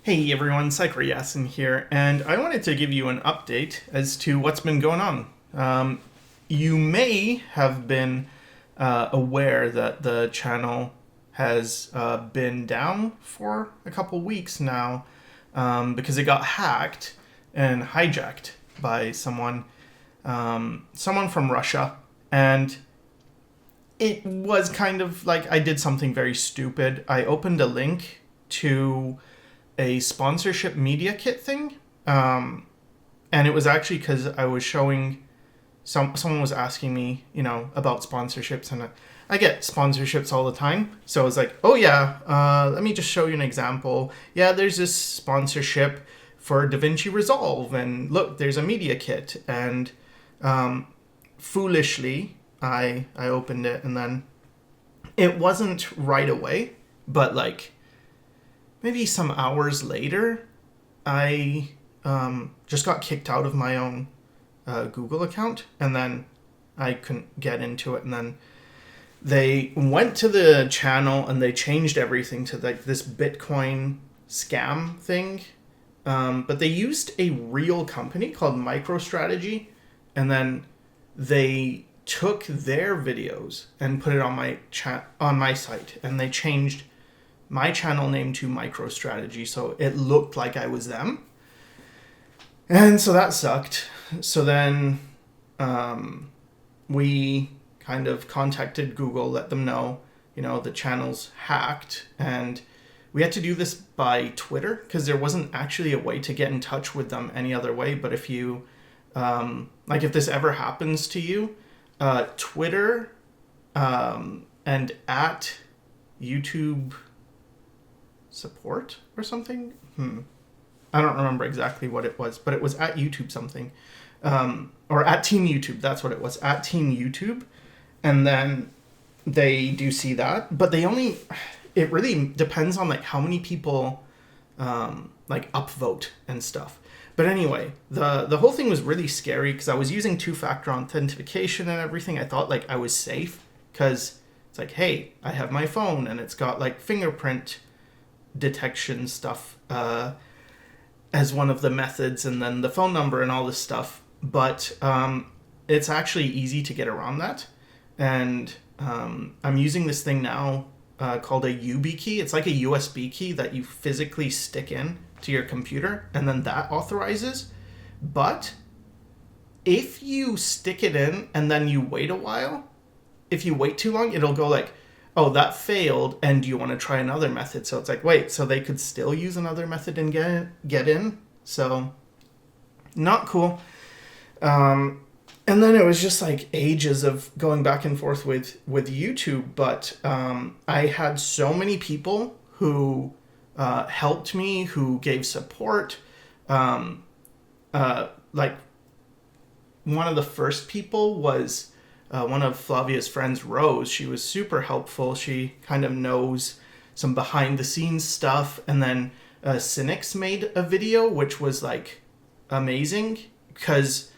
Hey everyone, Yasin here, and I wanted to give you an update as to what's been going on. You may have been aware that the channel has been down for a couple weeks now because it got hacked and hijacked by someone from Russia, and it was kind of like I did something very stupid. I opened a link to a sponsorship media kit thing, and it was actually because I was showing someone was asking me, about sponsorships, and I get sponsorships all the time. So I was like, oh yeah, let me just show you an example. Yeah, there's this sponsorship for DaVinci Resolve, and look, there's a media kit. And foolishly, I opened it, and then it wasn't right away, but like maybe some hours later, I just got kicked out of my own Google account, and then I couldn't get into it. And then they went to the channel and they changed everything to like this Bitcoin scam thing. But they used a real company called MicroStrategy, and then they took their videos and put it on my site, and they changed my channel name to MicroStrategy, so it looked like I was them. And so that sucked. So then we kind of contacted Google, let them know, the channel's hacked, and we had to do this by Twitter because there wasn't actually a way to get in touch with them any other way. But if you, if this ever happens to you, Twitter and at YouTube support or something. I don't remember exactly what it was, but it was at YouTube something, or at Team YouTube. That's what it was, at Team YouTube. And then they do see that, but it really depends on like how many people upvote and stuff. But anyway, the whole thing was really scary because I was using two-factor authentication and everything. I thought like I was safe because it's like, hey, I have my phone and it's got like fingerprint detection stuff as one of the methods, and then the phone number and all this stuff. But it's actually easy to get around that. And I'm using this thing now called a YubiKey. It's like a USB key that you physically stick in to your computer, and then that authorizes. But if you stick it in and then you wait a while, if you wait too long, it'll go like, oh, that failed, and do you want to try another method? So it's like, wait, so they could still use another method and get in? So not cool. And then it was just like ages of going back and forth with YouTube. But I had so many people who helped me, who gave support. Like one of the first people was one of Flavia's friends, Rose. She was super helpful. She kind of knows some behind the scenes stuff. And then Cynix made a video, which was like amazing because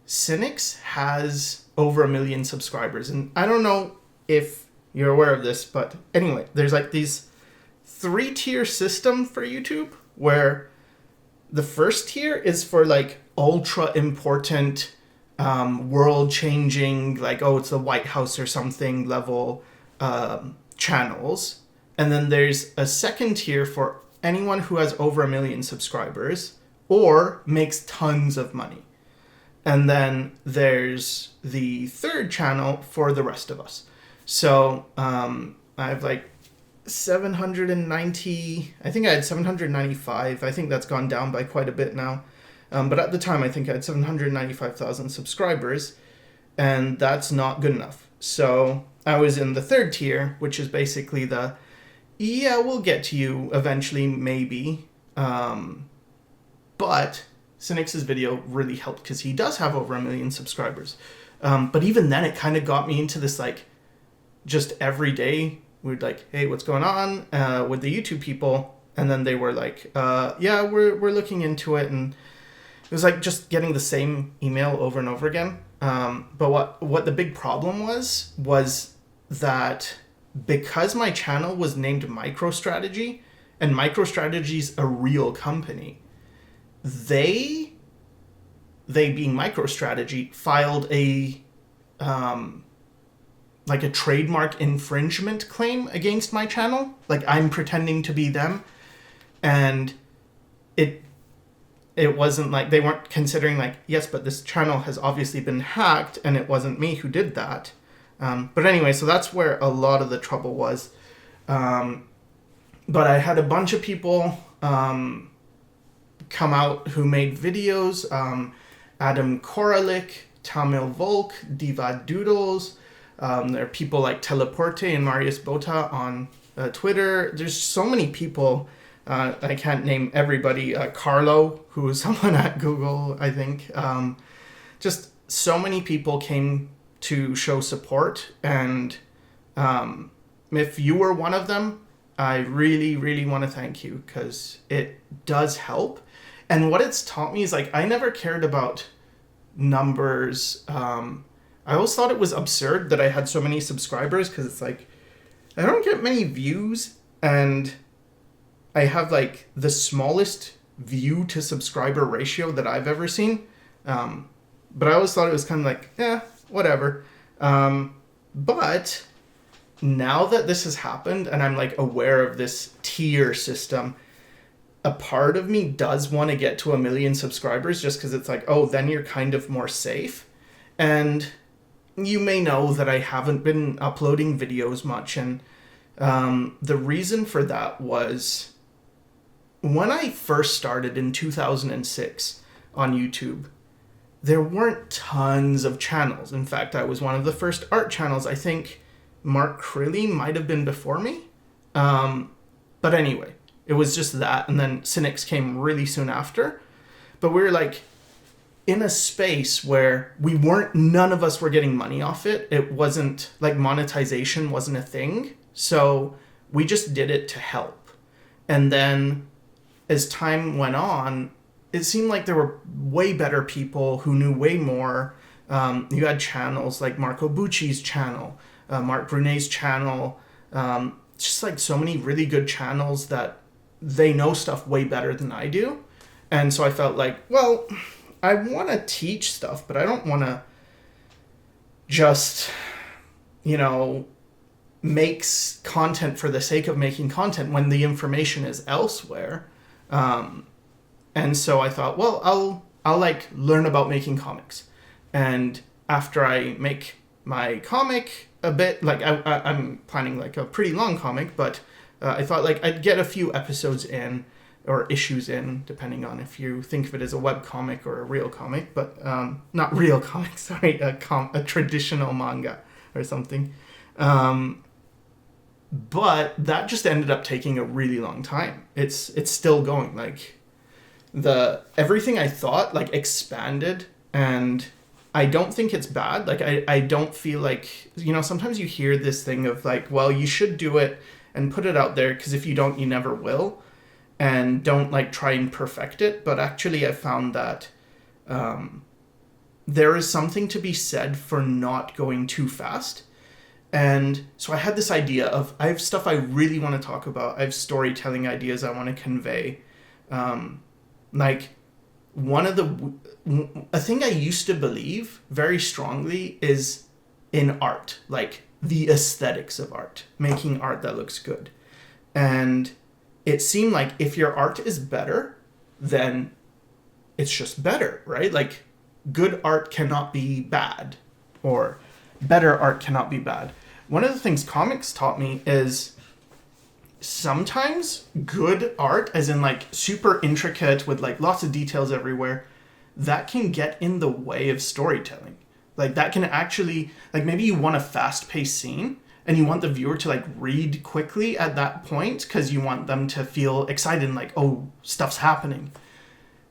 Cynix has over 1 million subscribers. And I don't know if you're aware of this, but anyway, there's like these 3-tier system for YouTube where the first tier is for like ultra important world-changing, like, oh, it's the White House or something level channels. And then there's a second tier for anyone who has over 1 million subscribers or makes tons of money. And then there's the third channel for the rest of us. So I have like 790, I think I had 795. I think that's gone down by quite a bit now. But at the time, I think I had 795,000 subscribers, and that's not good enough. So I was in the third tier, which is basically we'll get to you eventually, maybe. But Cynix's video really helped because he does have over 1 million subscribers. But even then, it kind of got me into this, like, just every day, we'd like, hey, what's going on with the YouTube people? And then they were like, yeah, we're looking into it, and it was like just getting the same email over and over again. But what the big problem was that because my channel was named MicroStrategy, and MicroStrategy's a real company. They being MicroStrategy, filed a like a trademark infringement claim against my channel. Like I'm pretending to be them, and it wasn't like they weren't considering like, yes, but this channel has obviously been hacked and it wasn't me who did that. But anyway, so that's where a lot of the trouble was. But I had a bunch of people come out who made videos. Adam Koralik, Tamil Volk, Diva Doodles. There are people like Teleporte and Marius Bota on Twitter. There's so many people. I can't name everybody. Carlo, who is someone at Google, I think. Just so many people came to show support. And if you were one of them, I really, really want to thank you, because it does help. And what it's taught me is, like, I never cared about numbers. I always thought it was absurd that I had so many subscribers, because it's like, I don't get many views, and I have like the smallest view to subscriber ratio that I've ever seen. But I always thought it was kind of like, whatever. But now that this has happened and I'm like aware of this tier system, a part of me does want to get to 1 million subscribers, just because it's like, oh, then you're kind of more safe. And you may know that I haven't been uploading videos much. And the reason for that was, when I first started in 2006 on YouTube, there weren't tons of channels. In fact, I was one of the first art channels. I think Mark Crilly might have been before me. But anyway, it was just that. And then Cynics came really soon after. But we were like in a space where none of us were getting money off it. It wasn't like monetization wasn't a thing. So we just did it to help. And then as time went on, it seemed like there were way better people who knew way more. You had channels like Marco Bucci's channel, Mark Brunet's channel, just like so many really good channels that they know stuff way better than I do. And so I felt like, well, I want to teach stuff, but I don't want to just, make content for the sake of making content when the information is elsewhere. And so I thought, well, I'll like learn about making comics. And after I make my comic a bit, like I'm planning like a pretty long comic, but I thought like I'd get a few episodes in, or issues in, depending on if you think of it as a web comic or a real comic, but not real comic, sorry, a traditional manga or something. But that just ended up taking a really long time. It's still going. Like everything I thought like expanded, and I don't think it's bad. Like I don't feel like, sometimes you hear this thing of like, well, you should do it and put it out there, because if you don't, you never will, and don't like try and perfect it. But actually I found that there is something to be said for not going too fast. And so I had this idea of, I have stuff I really want to talk about. I have storytelling ideas I want to convey. Like a thing I used to believe very strongly is in art, like the aesthetics of art, making art that looks good. And it seemed like if your art is better, then it's just better, right? Like good art cannot be bad, or better art cannot be bad. One of the things comics taught me is sometimes good art, as in like super intricate with like lots of details everywhere, that can get in the way of storytelling. Like that can actually, like maybe you want a fast-paced scene and you want the viewer to like read quickly at that point because you want them to feel excited and like, oh, stuff's happening.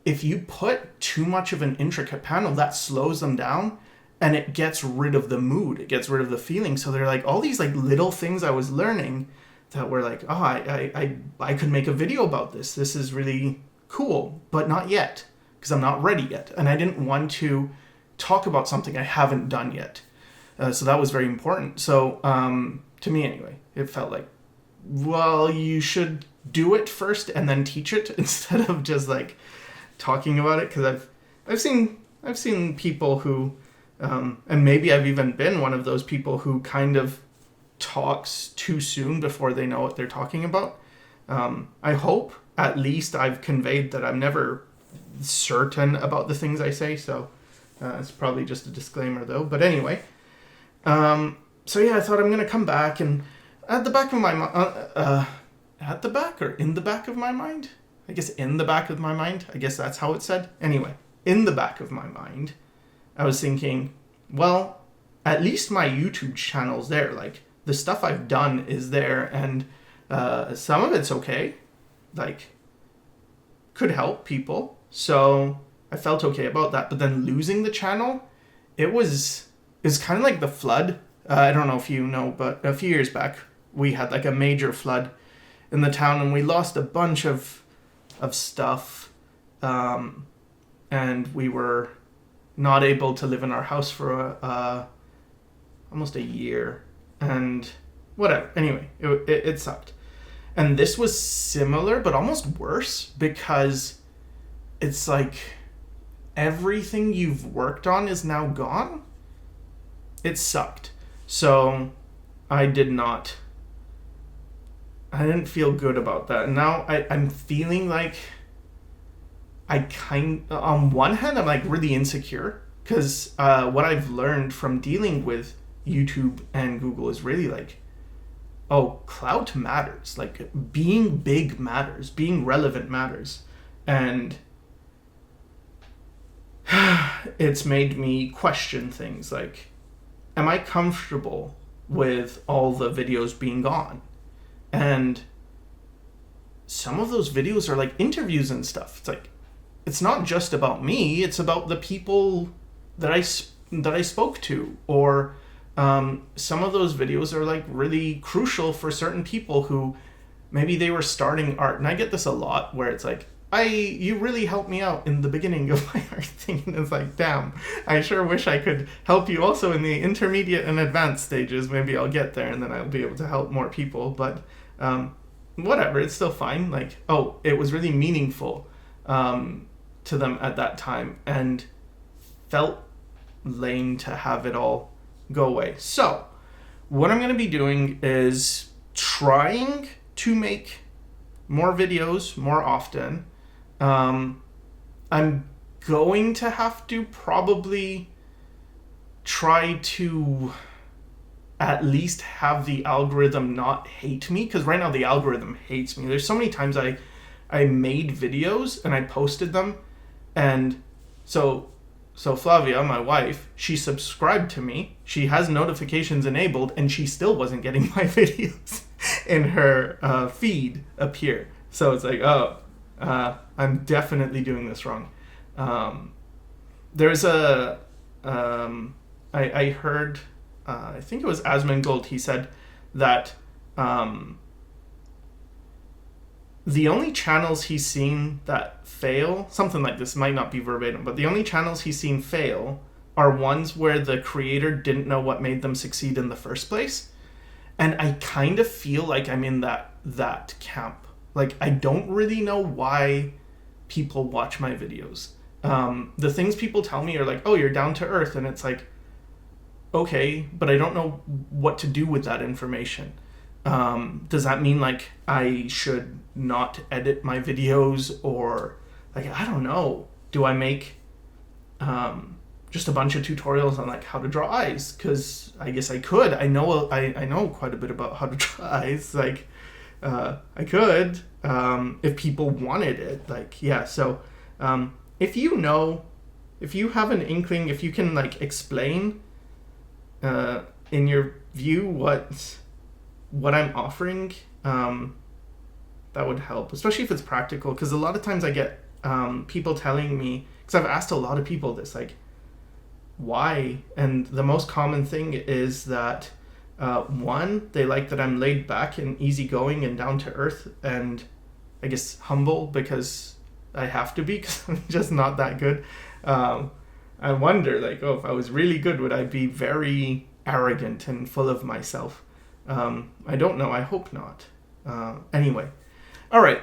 If you put too much of an intricate panel, that slows them down. And it gets rid of the mood. It gets rid of the feeling. So they're like all these like little things I was learning that were like, oh, I could make a video about this. This is really cool, but not yet, because I'm not ready yet. And I didn't want to talk about something I haven't done yet. So that was very important. So to me anyway, it felt like, well, you should do it first and then teach it instead of just like talking about it, because I've seen people who and maybe I've even been one of those people who kind of talks too soon before they know what they're talking about. I hope at least I've conveyed that I'm never certain about the things I say, so it's probably just a disclaimer though. But anyway, so yeah, I thought I'm gonna come back, and at the back of my at the back or in the back of my mind, I guess in the back of my mind, I guess that's how it's said. Anyway, in the back of my mind, I was thinking, well, at least my YouTube channel's there. Like, the stuff I've done is there, and some of it's okay. Like, could help people. So I felt okay about that. But then losing the channel, it was kind of like the flood. I don't know if you know, but a few years back, we had like a major flood in the town, and we lost a bunch of stuff. And we were not able to live in our house for almost a year, and whatever. Anyway, it sucked. And this was similar, but almost worse, because it's like everything you've worked on is now gone. It sucked. So I didn't feel good about that. And now I'm feeling like on one hand, I'm like really insecure, because what I've learned from dealing with YouTube and Google is really like, oh, clout matters. Like, being big matters, being relevant matters. And it's made me question things like, am I comfortable with all the videos being gone? And some of those videos are like interviews and stuff. It's like, it's not just about me, it's about the people that I spoke to, or some of those videos are like really crucial for certain people who maybe they were starting art. And I get this a lot, where it's like, you really helped me out in the beginning of my art thing. And it's like, damn, I sure wish I could help you also in the intermediate and advanced stages. Maybe I'll get there and then I'll be able to help more people. But whatever, it's still fine. Like, oh, it was really meaningful to them at that time, and felt lame to have it all go away. So what I'm going to be doing is trying to make more videos more often. I'm going to have to probably try to at least have the algorithm not hate me, because right now the algorithm hates me. There's so many times I made videos and I posted them, and so Flavia, my wife, she subscribed to me, she has notifications enabled, and she still wasn't getting my videos in her feed appear. So it's like, oh, I'm definitely doing this wrong. There's I heard, I think it was Asmongold, he said that the only channels he's seen that fail, something like this, might not be verbatim, but the only channels he's seen fail are ones where the creator didn't know what made them succeed in the first place. And I kind of feel like I'm in that camp. Like, I don't really know why people watch my videos. The things people tell me are like, oh, you're down to earth. And it's like, okay, but I don't know what to do with that information. Does that mean like I should not edit my videos, or like, I don't know, do I make just a bunch of tutorials on like how to draw eyes? Because I guess I could. I know quite a bit about how to draw eyes. Like, I could if people wanted it. Like, yeah. So if you have an inkling, if you can like explain in your view what I'm offering, that would help, especially if it's practical. Because a lot of times I get people telling me, because I've asked a lot of people this, like, why? And the most common thing is that one, they like that I'm laid back and easygoing and down to earth, and I guess humble, because I have to be, because I'm just not that good. I wonder, like, oh, if I was really good, would I be very arrogant and full of myself? I don't know. I hope not. Anyway. All right.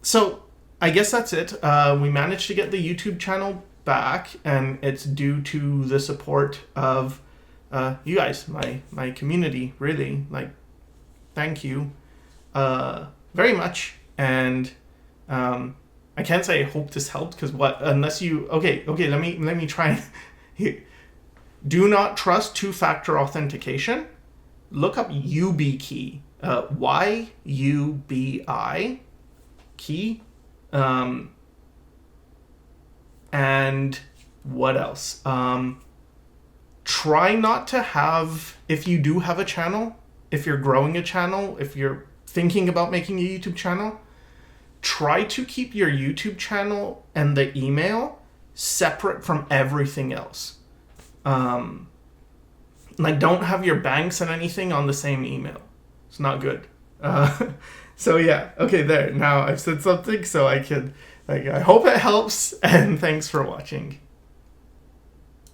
So I guess that's it. We managed to get the YouTube channel back, and it's due to the support of you guys, my community. Really, like, thank you very much. And I can't say I hope this helped, because unless you okay, let me try. Do not trust two-factor authentication. Look up YubiKey. YUBI key. And what else? Try not to have, if you do have a channel, if you're growing a channel, if you're thinking about making a YouTube channel, try to keep your YouTube channel and the email separate from everything else. Like, don't have your banks and anything on the same email. It's not good. So yeah, okay, there. Now I've said something, so I hope it helps, and thanks for watching.